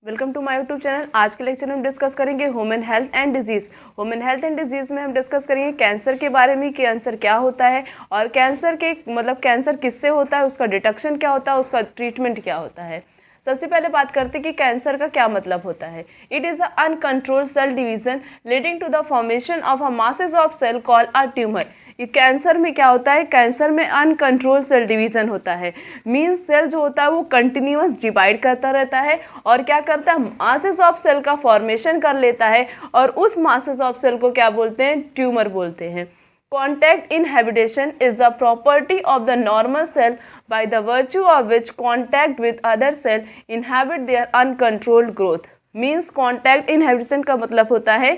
Welcome to my YouTube channel. आज के lecture में हम डिस्कस करेंगे human health and disease. Human health and disease में हम डिस्कस करेंगे कैंसर के बारे में, कैंसर क्या होता है और कैंसर के कैंसर किससे होता है, उसका डिटेक्शन क्या होता है, उसका ट्रीटमेंट क्या होता है। सबसे पहले बात करते हैं कि कैंसर का क्या मतलब होता है। It is a uncontrolled cell division leading to the formation of a masses of cell called a tumour. ये कैंसर में क्या होता है, कैंसर में अनकंट्रोल सेल डिवीजन होता है। मीन्स सेल जो होता है वो कंटिन्यूअस डिवाइड करता रहता है और क्या करता है, मासेस ऑफ सेल का फॉर्मेशन कर लेता है और उस मासेस ऑफ सेल को क्या बोलते हैं, ट्यूमर बोलते हैं। Contact inhibition is the property of the normal cell by the virtue of which contact with other cell inhibit their uncontrolled growth. Means contact inhibition का मतलब होता है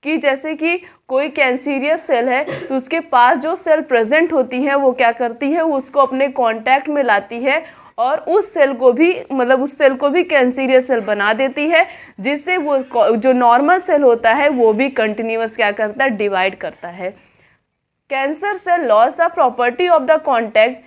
कि जैसे कि कोई कैंसीरियस सेल है तो उसके पास जो सेल प्रेजेंट होती है वो क्या करती है, वो उसको अपने कांटेक्ट में लाती है और उस सेल को भी उस सेल को भी कैंसीरियस सेल बना देती है, जिससे वो जो नॉर्मल सेल होता है वो भी कंटिन्यूअस क्या करता है, डिवाइड करता है। Cancer cell lost the property of the contact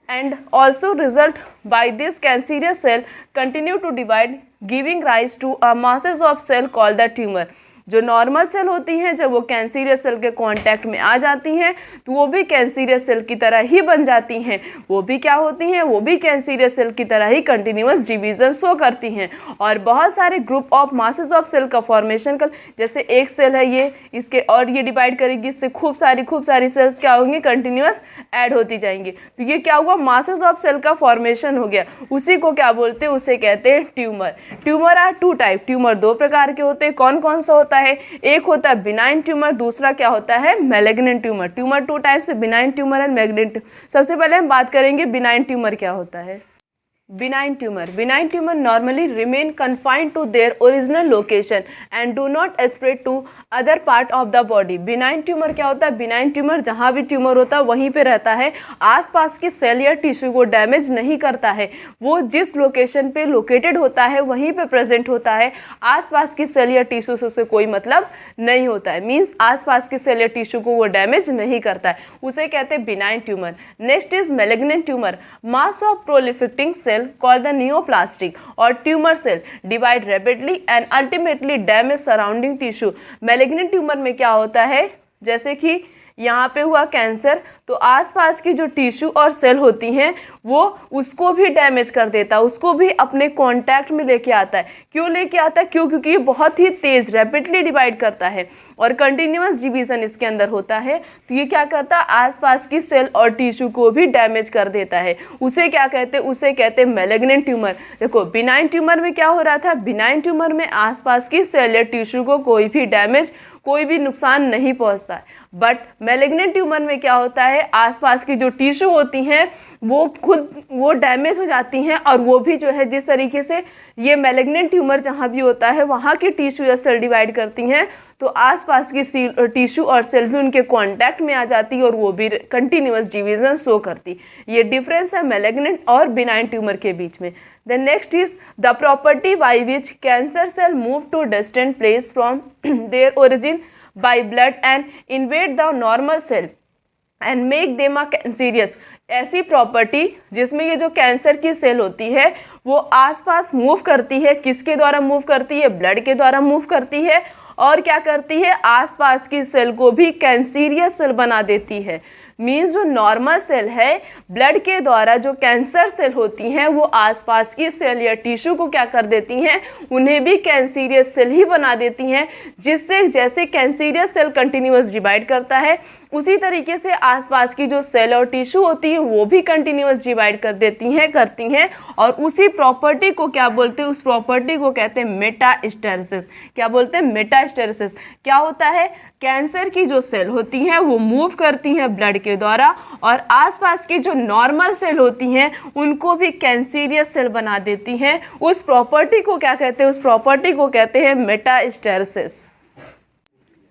and also result by this cancerous cell continue to divide, giving rise to a masses of cell called the tumor. जो नॉर्मल सेल होती हैं जब वो कैंसीरियस cell के contact में आ जाती हैं तो वो भी कैंसीरियस सेल की तरह ही बन जाती हैं, वो भी क्या होती हैं, वो भी कैंसीरियस सेल की तरह ही कंटिन्यूअस डिवीजन शो करती हैं और बहुत सारे group of masses of cell का फॉर्मेशन कर, जैसे एक सेल है ये, इसके और ये डिवाइड करेगी, इससे खूब सारी सेल्स क्या होंगी, कंटिन्यूअस ऐड होती जाएंगी। तो ये क्या हुआ, मासेस ऑफ सेल का फॉर्मेशन हो गया, उसी को क्या बोलते हैं, उसे कहते हैं tumour. Tumour are two type, tumour दो प्रकार के होते हैं। कौन कौन सा होता है, एक होता है बिनाइन ट्यूमर, दूसरा क्या होता है, malignant tumour. Tumour two types से बिनाइन ट्यूमर एंड मैलिग्नेंट। सबसे पहले हम बात करेंगे बिनाइन ट्यूमर क्या होता है। Benign tumor normally remain confined to their original location and do not spread to other part of the body. Benign tumor क्या होता है, benign tumor जहाँ भी ट्यूमर होता है वहीं पे रहता है, आसपास की सेल या टिश्यू को डैमेज नहीं करता है, वो जिस लोकेशन पे लोकेटेड होता है वहीं पे प्रेजेंट होता है, आसपास की सेल या टिश्यू से उसे कोई मतलब नहीं होता है। मीन्स आसपास की सेल या टिश्यू को वो डैमेज नहीं करता है, उसे कहते हैं benign tumor। Next is malignant tumor, mass of proliferating cell called the neoplastic or tumor cell divide rapidly and ultimately damage surrounding tissue। malignant tumor में क्या होता है, जैसे कि यहाँ पे हुआ कैंसर तो आसपास की जो टिश्यू और सेल होती हैं वो उसको भी डैमेज कर देता है, उसको भी अपने कांटेक्ट में लेके आता है। क्यों लेके आता है, क्योंकि ये बहुत ही तेज रैपिडली डिवाइड करता है और कंटिन्यूअस डिवीजन इसके अंदर होता है, तो ये क्या करता है, आसपास की सेल और टिश्यू को भी डैमेज कर देता है। उसे क्या कहते हैं, उसे कहते हैं मैलिग्नेंट ट्यूमर। देखो बिनाइन ट्यूमर में क्या हो रहा था, बिनाइन ट्यूमर में आसपास की सेल या टिश्यू को कोई भी डैमेज, कोई भी नुकसान नहीं पहुंचता है। बट मैलिग्नेंट ट्यूमर में क्या होता है, आसपास की जो टिश्यू होती हैं वो डैमेज हो जाती हैं और वो भी जो है जिस तरीके से ये मैलिग्नेंट ट्यूमर जहाँ भी होता है वहाँ की टिश्यू या सेल डिवाइड करती हैं तो आसपास की टिश्यू और सेल भी उनके कांटेक्ट में आ जाती है और वो भी कंटिन्यूअस डिवीजन शो करती। ये डिफरेंस है मैलिग्नेंट और बिनाइन ट्यूमर के बीच में। Then next is the property by which cancer cell move to distant place from their origin by blood and invade the normal cell and make them a cancerous. ऐसी property जिसमें ये जो cancer की cell होती है वो आसपास move करती है, किसके द्वारा मूव करती है, ब्लड के द्वारा मूव करती है और क्या करती है, आसपास की सेल को भी कैंसीरियस सेल बना देती है। मीन्स जो नॉर्मल सेल है ब्लड के द्वारा जो कैंसर सेल होती हैं वो आसपास की सेल या टिश्यू को क्या कर देती हैं, उन्हें भी कैंसीरियस सेल ही बना देती हैं, जिससे जैसे कैंसीरियस सेल कंटिन्यूअस डिवाइड करता है उसी तरीके से आसपास की जो सेल और टिश्यू होती हैं वो भी कंटिन्यूअस डिवाइड करती हैं और उसी प्रॉपर्टी को क्या बोलते हैं, उस प्रॉपर्टी को कहते हैं मेटास्टेरिसिस। क्या बोलते हैं, मेटास्टेरिसिस। क्या होता है, कैंसर की जो सेल होती हैं वो मूव करती हैं ब्लड के द्वारा और आसपास की जो नॉर्मल सेल होती हैं उनको भी कैंसीरियस सेल बना देती हैं। उस प्रॉपर्टी को क्या कहते हैं, उस प्रॉपर्टी को कहते हैं metastasis.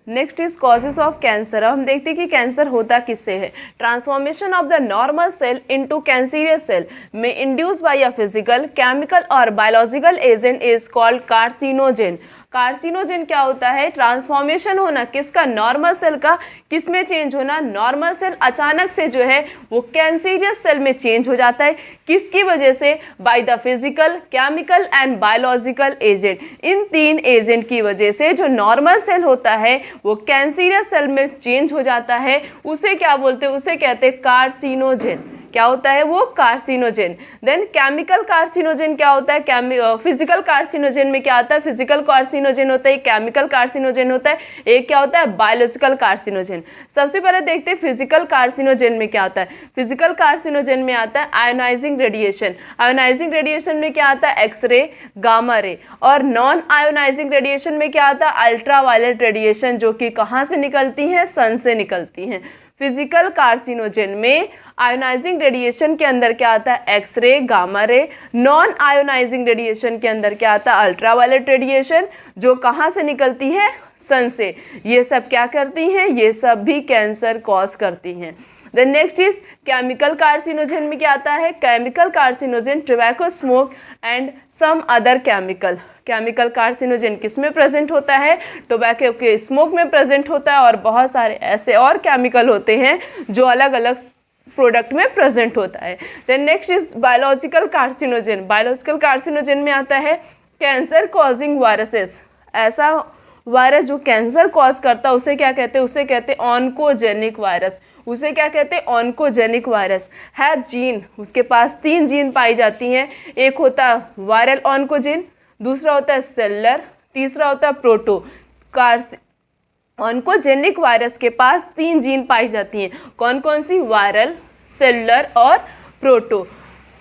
Next is causes of cancer. अब हम देखते हैं कि कैंसर होता किससे है। Transformation of the normal cell into cancerous cell में induced by a physical, chemical और biological agent is called carcinogen. Carcinogen क्या होता है? ट्रांसफॉर्मेशन होना किसका? नॉर्मल सेल का। किस में चेंज होना? नॉर्मल सेल अचानक से जो है वो कैंसरियस सेल में चेंज हो जाता है। किसकी वजह से? By the physical, chemical and biological agent. In 3 agent की वजह से जो नॉर्मल सेल होता है वो कैंसरियस सेल में चेंज हो जाता है। उसे क्या बोलते हैं? उसे कहते हैं कार्सिनोजेन। क्या होता है वो? कार्सिनोजेन। देन केमिकल कार्सिनोजेन क्या होता है? फिजिकल कार्सिनोजेन में क्या आता है? फिजिकल कार्सिनोजेन होता है, केमिकल कार्सिनोजेन होता है, एक क्या होता है? Biological carcinogen. सबसे पहले देखते हैं फिजिकल कार्सिनोजेन में क्या आता है। फिजिकल कार्सिनोजेन में आता है आयोनाइजिंग रेडिएशन। आयोनाइजिंग रेडिएशन में क्या आता है? एक्सरे, गामा रे। और नॉन आयोनाइजिंग रेडिएशन में क्या आता है? अल्ट्रावायलेट रेडिएशन, जो कि कहाँ से निकलती हैं? सन से निकलती हैं। फिजिकल कार्सिनोजेन में आयोनाइजिंग रेडिएशन के अंदर क्या आता है? X ray, gamma ray. Non ionizing radiation के अंदर क्या आता है? अल्ट्रावायलेट रेडिएशन, जो कहाँ से निकलती है? सन से। ये सब क्या करती हैं? ये सब भी कैंसर कॉज करती हैं। Then next is chemical carcinogen में क्या आता है? Chemical carcinogen, tobacco smoke and some other chemical. Chemical carcinogen किस में प्रेजेंट होता है? टोबैको के स्मोक में प्रेजेंट होता है, और बहुत सारे ऐसे और केमिकल होते हैं जो अलग अलग प्रोडक्ट में प्रेजेंट होता है। Then next is biological carcinogen. Biological carcinogen में आता है कैंसर कॉजिंग वायरसेस। ऐसा वायरस जो कैंसर कॉज करता है उसे क्या कहते हैं? उसे कहते हैं ऑन्कोजेनिक वायरस। उसे क्या कहते हैं? Oncogenic virus. हैव जीन, उसके पास 3 जीन पाई जाती हैं। एक होता है वायरल ऑन्कोजेन, दूसरा होता है सेलुलर, तीसरा होता है प्रोटो। ऑन्कोजेनिक वायरस के पास 3 जीन पाई जाती हैं। कौन कौन सी? वायरल, सेलुलर और प्रोटो।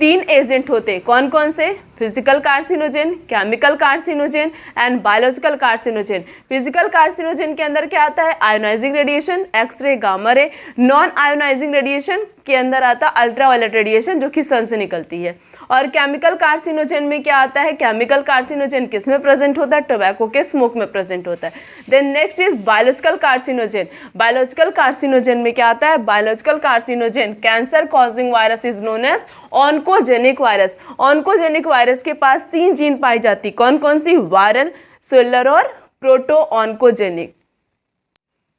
3 एजेंट होते हैं। कौन कौन से? Physical carcinogen, chemical carcinogen and biological carcinogen. Physical carcinogen के अंदर क्या आता है? Ionizing radiation, x ray, gamma ray. Non ionizing radiation के अंदर आता है अल्ट्रावायलेट रेडिएशन, जो कि सन से निकलती है। और केमिकल कार्सिनोजेन में क्या आता है? केमिकल कार्सिनोजेन किस में प्रेजेंट होता है? टोबैको के स्मोक में प्रेजेंट होता है। Then next is biological carcinogen. Biological carcinogen में क्या आता है? Biological carcinogen cancer causing virus is known as oncogenic virus. Oncogenic virus के पास 3 जीन पाई जाती। कौन कौन सी? वायरल, सेलुलर और proto oncogenic.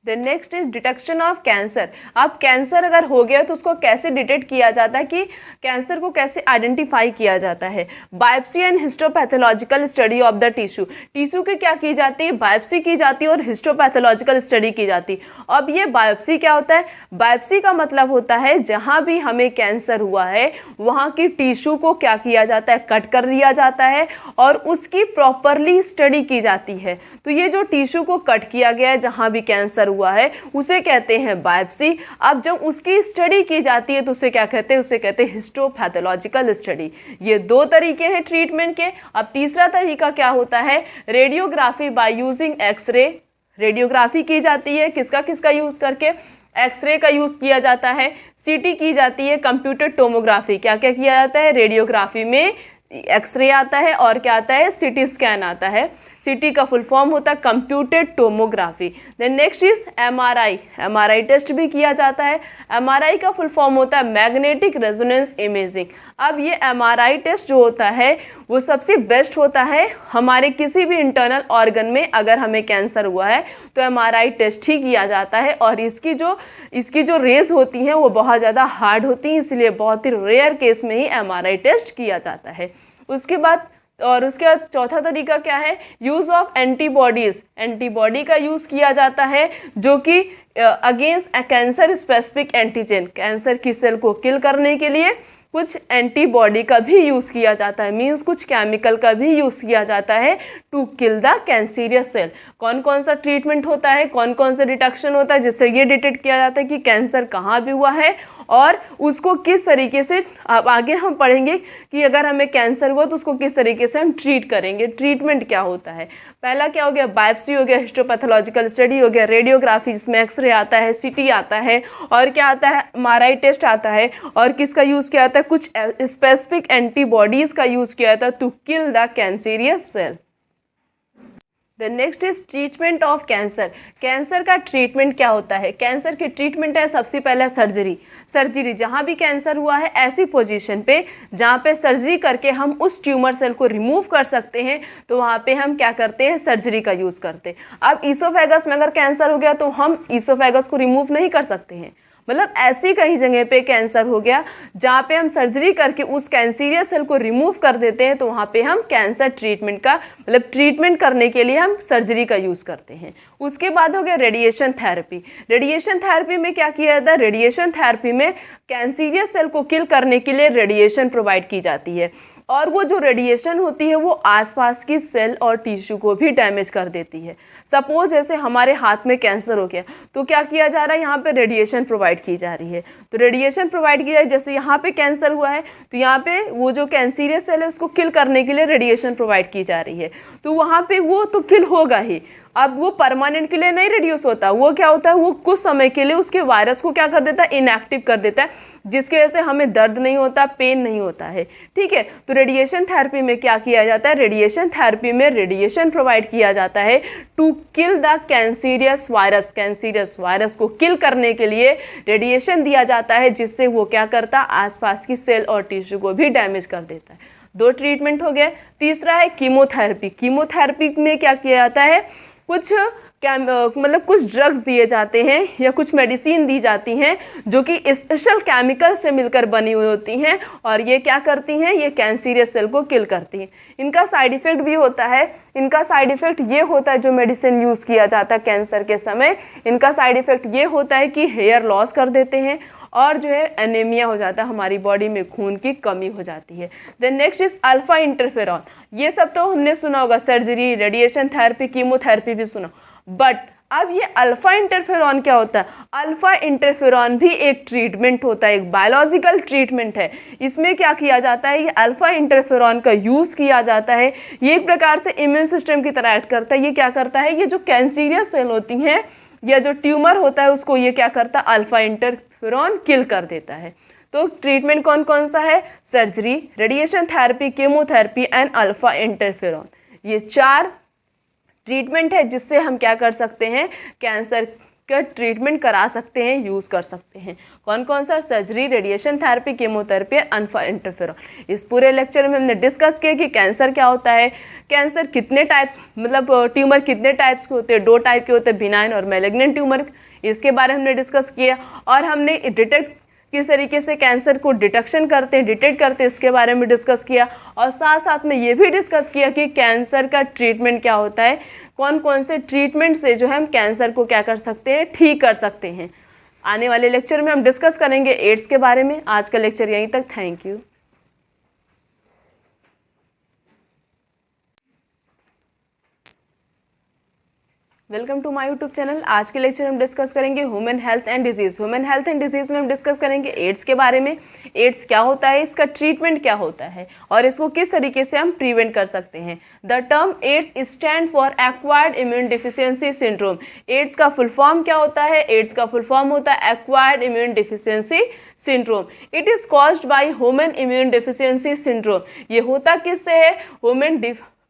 Then next is detection of cancer. अब कैंसर अगर हो गया तो उसको कैसे डिटेक्ट किया जाता है, कि कैंसर को कैसे आइडेंटिफाई किया जाता है? Biopsy and histopathological study of the tissue. Tissue की क्या की जाती है? बायोप्सी की जाती है और हिस्टोपैथोलॉजिकल स्टडी की जाती है। अब ये बायोप्सी क्या होता है? बायोप्सी का मतलब होता है जहाँ भी हमें कैंसर हुआ है वहाँ की टिश्यू को क्या किया जाता है? कट कर लिया जाता है और उसकी प्रॉपरली स्टडी की जाती है। तो ये जो टिश्यू को कट किया गया है जहाँ भी कैंसर हुआ है उसे कहते हैं बायोप्सी। अब जब उसकी स्टडी की जाती है तो उसे क्या कहते हैं? उसे कहते हैं हिस्टोपैथोलॉजिकल स्टडी। ये 2 तरीके हैं ट्रीटमेंट के। अब तीसरा तरीका क्या होता है? Radiography by using x ray. Radiography की जाती है किसका किसका यूज करके? एक्सरे का यूज किया जाता है, सीटी की जाती है, कंप्यूटर टोमोग्राफी। क्या क्या किया जाता है? रेडियोग्राफी में एक्सरे आता है और क्या आता है? सीटी स्कैन आता है। सीटी का फुल फॉर्म होता है computed tomography. Then next is MRI. MRI test भी किया जाता है। एमआरआई का फुल फॉर्म होता है मैग्नेटिक रेजोनेंस इमेजिंग। अब ये एमआरआई टेस्ट जो होता है वो सबसे बेस्ट होता है हमारे किसी भी इंटरनल ऑर्गन में। अगर हमें कैंसर हुआ है तो एमआरआई टेस्ट ही किया जाता है, और इसकी जो रेज होती हैं वो बहुत ज़्यादा हार्ड होती हैं, इसलिए बहुत ही रेयर केस में ही एमआरआई टेस्ट किया जाता है। उसके बाद चौथा तरीका क्या है? Use of antibodies. एंटीबॉडी का यूज़ किया जाता है जो कि against cancer specific antigen. Cancer की सेल को किल करने के लिए कुछ एंटीबॉडी का भी यूज़ किया जाता है, मीन्स कुछ केमिकल का भी यूज़ किया जाता है to kill the cancerous cell. कौन कौन सा ट्रीटमेंट होता है, कौन कौन सा डिटेक्शन होता है जिससे ये डिटेक्ट किया जाता है कि कैंसर कहाँ भी हुआ है और उसको किस तरीके से। अब आगे हम पढ़ेंगे कि अगर हमें कैंसर हुआ तो उसको किस तरीके से हम ट्रीट करेंगे, ट्रीटमेंट क्या होता है। पहला क्या हो गया? बायोप्सी हो गया, हिस्टोपैथोलॉजिकल स्टडी हो गया, रेडियोग्राफी जिसमें एक्सरे आता है, सीटी आता है, और क्या आता है? एमआरआई टेस्ट आता है, और किसका यूज़ किया जाता है? कुछ स्पेसिफिक एंटीबॉडीज़ का यूज़ किया जाता है to kill the cancerous cell. The next is treatment of cancer. Cancer का ट्रीटमेंट क्या होता है? कैंसर की ट्रीटमेंट है सबसे पहला सर्जरी। सर्जरी, जहाँ भी कैंसर हुआ है ऐसी पोजीशन पे जहाँ पे सर्जरी करके हम उस ट्यूमर सेल को रिमूव कर सकते हैं, तो वहाँ पे हम क्या करते हैं? सर्जरी का यूज़ करते हैं। अब ईसोफेगस में अगर कैंसर हो गया तो हम ईसोफेगस को रिमूव नहीं कर सकते हैं, मतलब ऐसी कहीं जगह पे कैंसर हो गया जहाँ पे हम सर्जरी करके उस कैंसीरियस सेल को रिमूव कर देते हैं, तो वहाँ पे हम कैंसर ट्रीटमेंट का मतलब ट्रीटमेंट करने के लिए हम सर्जरी का यूज़ करते हैं। उसके बाद हो गया रेडिएशन थेरेपी। रेडिएशन थेरेपी में क्या किया जाता है? रेडिएशन थेरेपी में कैंसीरियस सेल को किल करने के लिए रेडिएशन प्रोवाइड की जाती है, और वो जो रेडिएशन होती है वो आसपास की सेल और टिश्यू को भी डैमेज कर देती है। सपोज जैसे हमारे हाथ में कैंसर हो गया तो क्या किया जा रहा है? यहाँ पे रेडिएशन प्रोवाइड की जा रही है। तो रेडिएशन प्रोवाइड किया है, जैसे यहाँ पे कैंसर हुआ है तो यहाँ पे वो जो कैंसीरियस सेल है उसको किल करने के लिए रेडिएशन प्रोवाइड की जा रही है, तो वहाँ पे वो तो किल होगा ही। अब वो परमानेंट के लिए नहीं रिड्यूस होता, वो क्या होता है? वो कुछ समय के लिए उसके वायरस को क्या कर देता है? इनएक्टिव कर देता है, जिसकी वजह से हमें दर्द नहीं होता, पेन नहीं होता है। ठीक है, तो रेडिएशन थेरेपी में क्या किया जाता है? रेडिएशन थेरेपी में रेडिएशन प्रोवाइड किया जाता है to kill the cancerous virus. Cancerous virus को किल करने के लिए रेडिएशन दिया जाता है, जिससे वो क्या करता? आसपास की सेल और टिश्यू को भी डैमेज कर देता है। दो ट्रीटमेंट हो गए। तीसरा है कीमोथेरेपी। कीमोथेरेपी में क्या किया जाता है? कुछ मतलब कुछ ड्रग्स दिए जाते हैं या कुछ मेडिसिन दी जाती हैं जो कि स्पेशल केमिकल से मिलकर बनी हुई होती हैं, और ये क्या करती हैं? ये कैंसीरियस सेल को किल करती हैं। इनका साइड इफ़ेक्ट भी होता है। इनका साइड इफ़ेक्ट ये होता है, जो मेडिसिन यूज़ किया जाता है कैंसर के समय, इनका साइड इफ़ेक्ट ये होता है कि हेयर लॉस कर देते हैं और जो है एनीमिया हो जाता है, हमारी बॉडी में खून की कमी हो जाती है। Then next is alpha interferon. ये सब तो हमने सुना होगा, सर्जरी, रेडिएशन थेरेपी, कीमोथेरेपी भी सुना, बट अब ये अल्फा इंटरफेरॉन क्या होता है? अल्फा इंटरफेरॉन भी एक ट्रीटमेंट होता है, एक बायोलॉजिकल ट्रीटमेंट है। इसमें क्या किया जाता है? ये अल्फा इंटरफेरॉन का यूज़ किया जाता है। ये एक प्रकार से इम्यून सिस्टम की तरह एक्ट करता है। ये क्या करता है? ये जो कैंसीरियस सेल होती हैं या जो ट्यूमर होता है उसको ये क्या करता है? अल्फा इंटरफेरॉन किल कर देता है। तो ट्रीटमेंट कौन कौन सा है? Surgery, radiation therapy, chemotherapy and alpha interferon. ये 4 ट्रीटमेंट है जिससे हम क्या कर सकते हैं? कैंसर का ट्रीटमेंट करा सकते हैं, यूज़ कर सकते हैं। कौन कौन सा? Surgery, radiation therapy, chemotherapy, alpha interferon. इस पूरे लेक्चर में हमने डिस्कस किया कि कैंसर क्या होता है, कैंसर कितने टाइप्स, मतलब ट्यूमर कितने टाइप्स के होते हैं। 2 टाइप के होते हैं, बिनाइन और मैलिग्नेंट ट्यूमर, इसके बारे में हमने डिस्कस किया। और हमने डिटेक्ट किस तरीके से कैंसर को डिटेक्ट करते हैं इसके बारे में डिस्कस किया, और साथ साथ में ये भी डिस्कस किया कि कैंसर का ट्रीटमेंट क्या होता है, कौन कौन से ट्रीटमेंट से जो है हम कैंसर को क्या कर सकते हैं? ठीक कर सकते हैं। आने वाले लेक्चर में हम डिस्कस करेंगे एड्स के बारे में। आज का लेक्चर यहीं तक। Thank you. Welcome to my YouTube channel. आज के लेक्चर हम डिस्कस करेंगे human health and disease. Human health and disease में हम डिस्कस करेंगे एड्स के बारे में। एड्स क्या होता है, इसका ट्रीटमेंट क्या होता है और इसको किस तरीके से हम प्रिवेंट कर सकते हैं। The term AIDS stand for acquired immune deficiency syndrome. AIDS का फुल फॉर्म क्या होता है? एड्स का फुल फॉर्म होता है acquired immune deficiency syndrome. It is caused by human immune deficiency syndrome. ये होता किससे है?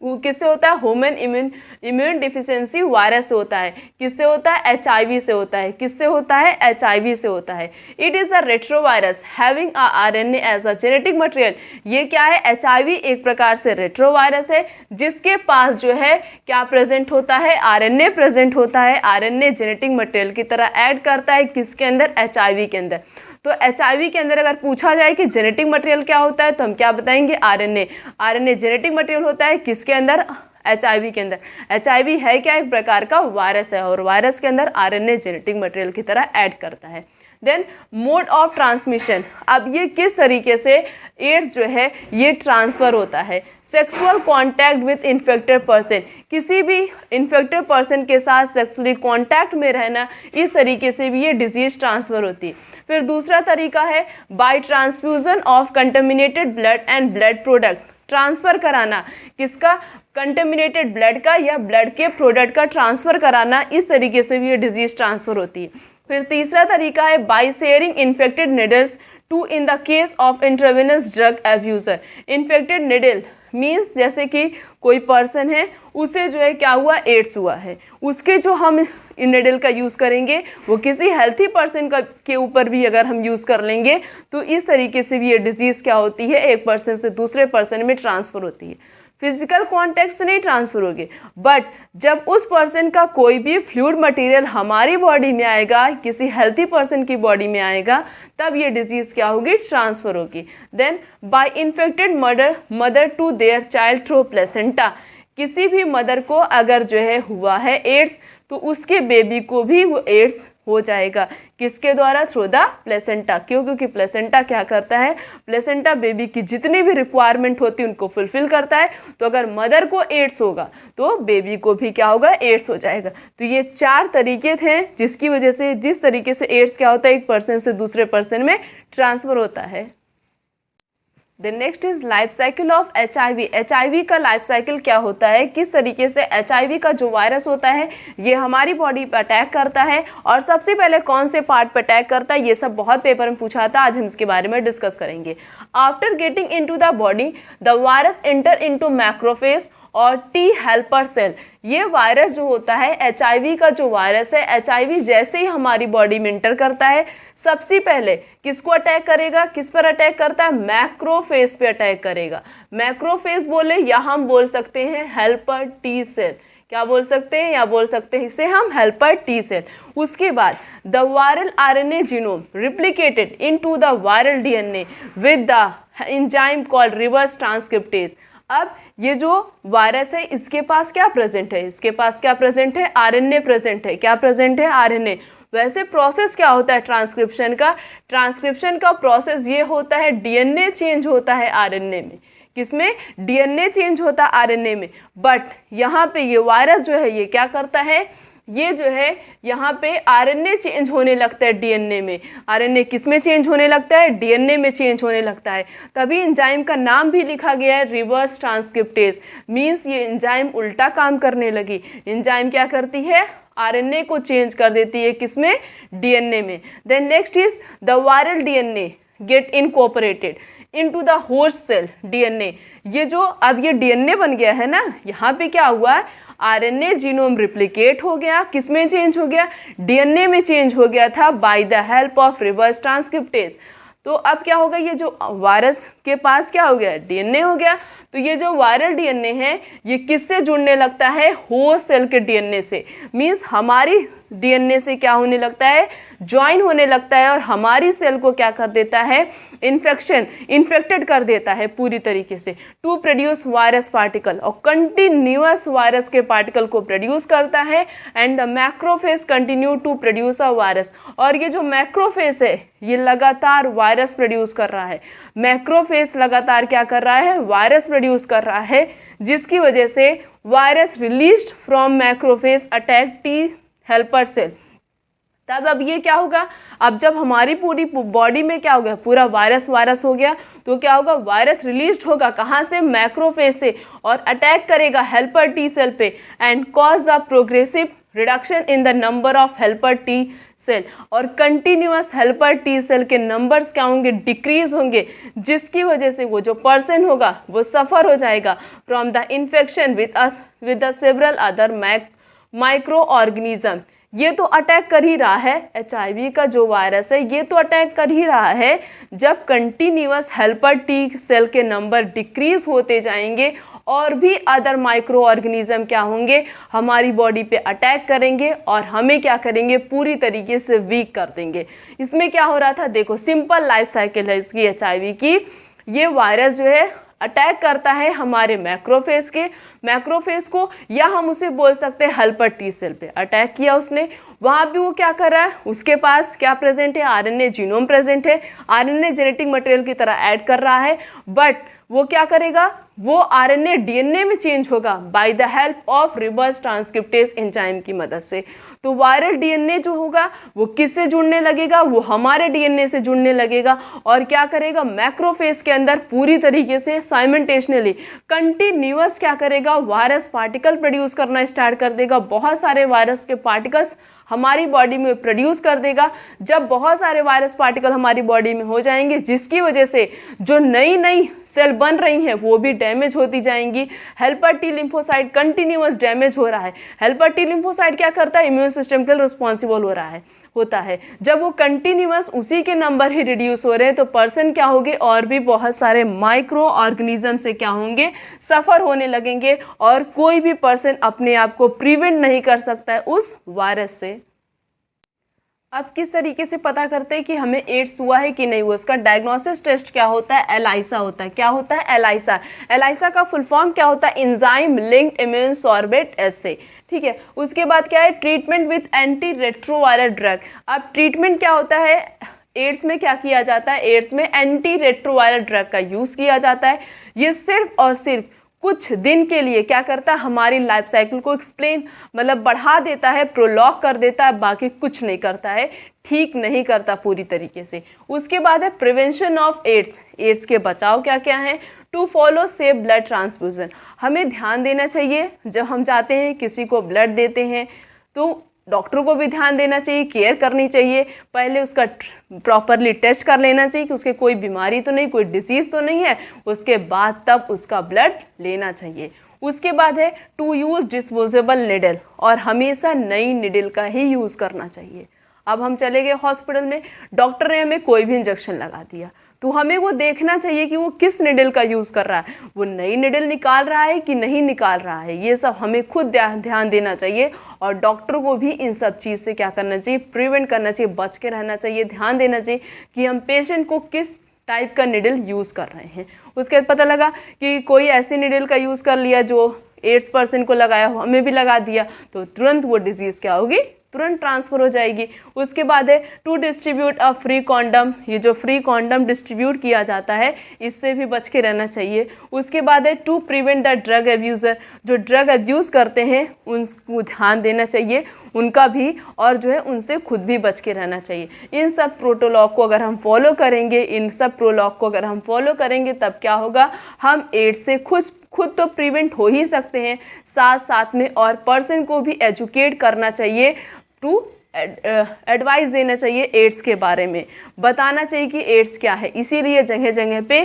किससे होता है? ह्यूमन इम्यून डिफिशियंसी वायरस से होता है। किससे होता है? HIV से होता है। किससे होता है? HIV से होता है। It is a retrovirus having a RNA as a genetic material. ये क्या है? HIV एक प्रकार से रेट्रोवायरस है जिसके पास जो है क्या प्रेजेंट होता है? RNA प्रेजेंट होता है। RNA जेनेटिक मटेरियल की तरह ऐड करता है किसके अंदर? HIV के अंदर। तो HIV के अंदर अगर पूछा जाए कि जेनेटिक मटेरियल क्या होता है तो हम क्या बताएंगे? RNA। RNA जेनेटिक मटेरियल होता है किसके अंदर? HIV के अंदर। HIV है क्या? एक प्रकार का वायरस है और वायरस के अंदर RNA जेनेटिक मटेरियल की तरह ऐड करता है। Then mode of transmission. अब ये किस तरीके से एड्स जो है ये ट्रांसफ़र होता है? Sexual contact with infected person. किसी भी इन्फेक्टेड पर्सन के साथ सेक्सुअली कॉन्टैक्ट में रहना, इस तरीके से भी ये डिजीज़ ट्रांसफ़र होती है। फिर दूसरा तरीका है by transfusion of contaminated blood and blood product. Transfer कराना किसका? कंटेमिनेटेड ब्लड का या ब्लड के प्रोडक्ट का ट्रांसफ़र कराना, इस तरीके से भी ये डिजीज़ ट्रांसफ़र होती है। फिर तीसरा तरीका है by sharing infected needles to in the case of intravenous drug abuser. Infected needle means जैसे कि कोई पर्सन है, उसे जो है क्या हुआ, एड्स हुआ है, उसके जो हम निडल का यूज़ करेंगे वो किसी हेल्थी पर्सन का के ऊपर भी अगर हम यूज़ कर लेंगे तो इस तरीके से भी ये डिजीज़ क्या होती है, एक पर्सन से दूसरे पर्सन में ट्रांसफ़र होती है। फिजिकल कांटेक्ट से नहीं ट्रांसफ़र होगी, बट जब उस पर्सन का कोई भी फ्लूइड मटेरियल हमारी बॉडी में आएगा, किसी हेल्थी पर्सन की बॉडी में आएगा, तब ये डिजीज़ क्या होगी, ट्रांसफ़र होगी। Then by infected mother to their child through placenta, किसी भी मदर को अगर जो है हुआ है एड्स तो उसके बेबी को भी वो एड्स हो जाएगा, किसके द्वारा, थ्रू द प्लेसेंटा। क्यों? क्योंकि प्लेसेंटा क्या करता है, प्लेसेंटा बेबी की जितनी भी रिक्वायरमेंट होती है उनको फुलफिल करता है। तो अगर मदर को एड्स होगा तो बेबी को भी क्या होगा, एड्स हो जाएगा। तो ये 4 तरीके थे जिसकी वजह से, जिस तरीके से एड्स क्या होता है, एक पर्सन से दूसरे पर्सन में ट्रांसफ़र होता है। Then next is life cycle of HIV। HIV का लाइफ साइकिल क्या होता है, किस तरीके से HIV का जो वायरस होता है ये हमारी बॉडी पर अटैक करता है और सबसे पहले कौन से पार्ट पर अटैक करता है, ये सब बहुत पेपर में पूछा था, आज हम इसके बारे में डिस्कस करेंगे। After getting into the body the virus enter into macrophage और T हेल्पर सेल। ये वायरस जो होता है, HIV का जो वायरस है, HIV जैसे ही हमारी बॉडी में इंटर करता है सबसे पहले किसको अटैक करेगा, किस पर अटैक करता है, मैक्रोफेज पे अटैक करेगा। मैक्रोफेज बोले या हम बोल सकते हैं हेल्पर T सेल, क्या बोल सकते हैं, या बोल सकते हैं इसे हम हेल्पर T सेल। उसके बाद the viral RNA genome replicated into the viral DNA with the enzyme called reverse transcriptase. अब ये जो वायरस है इसके पास क्या प्रेजेंट है, इसके पास क्या प्रेजेंट है, RNA प्रेजेंट है। क्या प्रेजेंट है, RNA। वैसे प्रोसेस क्या होता है ट्रांसक्रिप्शन का, ट्रांसक्रिप्शन का प्रोसेस ये होता है DNA चेंज होता है RNA में, किसमें, DNA चेंज होता है RNA में। बट यहाँ पे ये वायरस जो है ये क्या करता है, ये जो है यहाँ पे RNA चेंज होने लगता है DNA में। RNA किस में चेंज होने लगता है, DNA में चेंज होने लगता है। तभी एंजाइम का नाम भी लिखा गया है रिवर्स ट्रांसक्रिप्टेज, मीन्स ये एंजाइम उल्टा काम करने लगी। एंजाइम क्या करती है, RNA को चेंज कर देती है, किसमें, DNA में। Then next is the viral DNA get incorporated into the host cell DNA। ये जो अब ये DNA बन गया है ना, यहाँ पे क्या हुआ है, RNA जीनोम रिप्लिकेट हो गया, किसमें चेंज हो गया, DNA में चेंज हो गया था by the help of reverse transcriptase. तो अब क्या होगा, ये जो वायरस के पास क्या हो गया, DNA हो गया। तो ये जो वायरल DNA है ये किससे जुड़ने लगता है, होस्ट सेल के DNA से, मीन्स हमारी DNA से क्या होने लगता है, ज्वाइन होने लगता है और हमारी सेल को क्या कर देता है, इन्फेक्टेड कर देता है पूरी तरीके से, टू प्रोड्यूस वायरस पार्टिकल, और कंटिन्यूअस वायरस के पार्टिकल को प्रोड्यूस करता है। And the macrophage continue to produce a virus, और ये जो मैक्रोफेज है ये लगातार वायरस प्रोड्यूस कर रहा है। मैक्रोफेज लगातार क्या कर रहा है, वायरस प्रोड्यूस कर रहा है, जिसकी वजह से virus released from macrophage attack T helper cell. तब अब ये क्या होगा, अब जब हमारी पूरी बॉडी में क्या हो गया, पूरा वायरस हो गया, तो क्या होगा, वायरस रिलीज होगा कहाँ से, मैक्रोफेज से, और अटैक करेगा हेल्पर T सेल पे and cause a progressive reduction in the number of helper T cell, और कंटिन्यूअस हेल्पर T सेल के नंबर्स क्या होंगे, डिक्रीज होंगे, जिसकी वजह से वो जो पर्सन होगा वो सफ़र हो जाएगा from the infection with the several other micro organism. ये तो अटैक कर ही रहा है, HIV का जो वायरस है ये तो अटैक कर ही रहा है, जब कंटिन्यूअस हेल्पर T सेल के नंबर डिक्रीज होते जाएंगे और भी अदर माइक्रो ऑर्गेनिज्म क्या होंगे, हमारी बॉडी पे अटैक करेंगे और हमें क्या करेंगे, पूरी तरीके से वीक कर देंगे। इसमें क्या हो रहा था, देखो सिंपल लाइफ साइकिल है इसकी HIV की। ये वायरस जो है अटैक करता है हमारे मैक्रोफेज को, या हम उसे बोल सकते हैं हेल्पर T सेल पे अटैक किया उसने। वहाँ भी वो क्या कर रहा है, उसके पास क्या प्रेजेंट है, RNA जीनोम प्रेजेंट है, RNA जेनेटिक मटेरियल की तरह ऐड कर रहा है, बट वो क्या करेगा, वो RNA DNA में चेंज होगा by the help of reverse transcriptase enzyme की मदद से। तो वायरल DNA जो होगा वो किससे जुड़ने लगेगा, वो हमारे DNA से जुड़ने लगेगा और क्या करेगा, मैक्रोफेज के अंदर पूरी तरीके से साइमल्टेनियसली कंटिन्यूअस क्या करेगा, वायरस पार्टिकल प्रोड्यूस करना स्टार्ट कर देगा। बहुत सारे वायरस के पार्टिकल्स हमारी बॉडी में प्रोड्यूस कर देगा। जब बहुत सारे वायरस पार्टिकल हमारी बॉडी में हो जाएंगे, जिसकी वजह से जो नई नई सेल बन रही हैं वो भी डैमेज होती जाएंगी। Helper T lymphocyte continuous damage हो रहा है। हेल्पर टी लिम्फोसाइट क्या करता है, इम्यून सिस्टम के लिए रिस्पॉन्सिबल होता है। जब वो कंटिन्यूअस उसी के नंबर ही रिड्यूस हो रहे हैं तो पर्सन क्या होंगे, और भी बहुत सारे माइक्रो ऑर्गेनिज्म से क्या होंगे, सफ़र होने लगेंगे, और कोई भी पर्सन अपने आप को प्रिवेंट नहीं कर सकता है उस वायरस से। अब किस तरीके से पता करते हैं कि हमें एड्स हुआ है कि नहीं हुआ, उसका डायग्नोसिस टेस्ट क्या होता है, एलाइसा होता है। क्या होता है, एलाइसा। एलाइसा का फुल फॉर्म क्या होता है, एंजाइम लिंक्ड इम्यून सॉर्बेट एसे। ठीक है, उसके बाद क्या है, treatment with anti retroviral drug. अब ट्रीटमेंट क्या होता है, एड्स में क्या किया जाता है, एड्स में एंटी रेट्रोवायरल ड्रग का यूज़ किया जाता है। ये सिर्फ और सिर्फ कुछ दिन के लिए क्या करता है, हमारी लाइफ साइकिल को एक्सप्लेन मतलब बढ़ा देता है, प्रोलॉग कर देता है, बाकी कुछ नहीं करता है, ठीक नहीं करता पूरी तरीके से। उसके बाद है प्रिवेंशन ऑफ एड्स। एड्स के बचाव क्या क्या है, to follow safe blood transfusion. हमें ध्यान देना चाहिए जब हम जाते हैं किसी को ब्लड देते हैं तो डॉक्टर को भी ध्यान देना चाहिए, केयर करनी चाहिए। पहले उसका प्रॉपरली टेस्ट कर लेना चाहिए कि उसके कोई बीमारी तो नहीं, कोई डिसीज़ तो नहीं है, उसके बाद तब उसका ब्लड लेना चाहिए। उसके बाद है टू यूज़ डिस्पोजेबल निडल, और हमेशा नई निडल का ही यूज़ करना चाहिए। अब हम चले गए हॉस्पिटल में, डॉक्टर ने हमें कोई भी इंजेक्शन लगा दिया तो हमें वो देखना चाहिए कि वो किस निडल का यूज़ कर रहा है, वो नई निडल निकाल रहा है कि नहीं निकाल रहा है। ये सब हमें खुद ध्यान देना चाहिए, और डॉक्टर को भी इन सब चीज़ से क्या करना चाहिए, प्रिवेंट करना चाहिए, बच के रहना चाहिए, ध्यान देना चाहिए कि हम पेशेंट को किस टाइप का निडल यूज़ कर रहे हैं। उसके बाद पता लगा कि कोई ऐसी निडल का यूज़ कर लिया जो एड्स पर्सन को लगाया हो, हमें भी लगा दिया, तो तुरंत वो डिजीज़ क्या होगी, तुरंत ट्रांसफ़र हो जाएगी। उसके बाद है to distribute a free condom. ये जो फ्री कॉन्डम डिस्ट्रीब्यूट किया जाता है इससे भी बच के रहना चाहिए। उसके बाद है to prevent the drug abuser. जो ड्रग एब्यूज़ करते हैं उनको ध्यान देना चाहिए, उनका भी, और जो है उनसे खुद भी बच के रहना चाहिए। इन सब प्रोटोलॉग को अगर हम फॉलो करेंगे, इन सब प्रोलॉग को अगर हम फॉलो करेंगे तब क्या होगा, हम एड्स से खुद तो प्रिवेंट हो ही सकते हैं, साथ साथ में और पर्सन को भी एजुकेट करना चाहिए, टू एडवाइस देना चाहिए एड्स के बारे में, बताना चाहिए कि एड्स क्या है। इसीलिए जगह जगह पे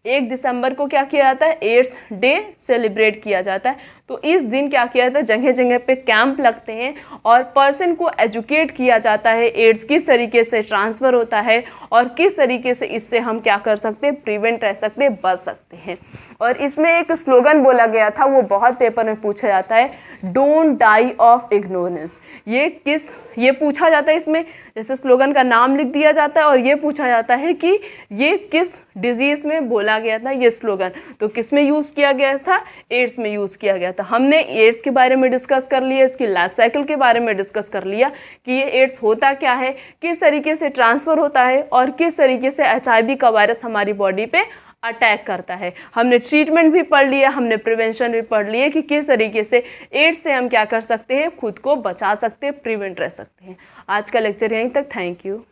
1 दिसंबर को क्या किया जाता है, एड्स डे सेलिब्रेट किया जाता है। तो इस दिन क्या किया जाता है, जगह जगह पे कैंप लगते हैं और पर्सन को एजुकेट किया जाता है एड्स किस तरीके से ट्रांसफ़र होता है और किस तरीके से इससे हम क्या कर सकते हैं, प्रिवेंट रह सकते हैं, बच सकते हैं। और इसमें एक स्लोगन बोला गया था, वो बहुत पेपर में पूछा जाता है, डोंट डाई ऑफ इग्नोरेंस। ये पूछा जाता है इसमें, जैसे स्लोगन का नाम लिख दिया जाता है और ये पूछा जाता है कि ये किस डिजीज़ में बोला गया था ये स्लोगन, तो किस में यूज़ किया गया था, एड्स में यूज़ किया गया था। हमने एड्स के बारे में डिस्कस कर लिया, इसकी लाइफ साइकिल के बारे में डिस्कस कर लिया कि ये एड्स होता क्या है, किस तरीके से ट्रांसफ़र होता है और किस तरीके से HIV का वायरस हमारी बॉडी पे अटैक करता है। हमने ट्रीटमेंट भी पढ़ लिया, हमने प्रिवेंशन भी पढ़ लिया कि किस तरीके से एड्स से हम क्या कर सकते हैं, खुद को बचा सकते हैं, प्रिवेंट रह सकते हैं। आज का लेक्चर यहीं तक, थैंक यू।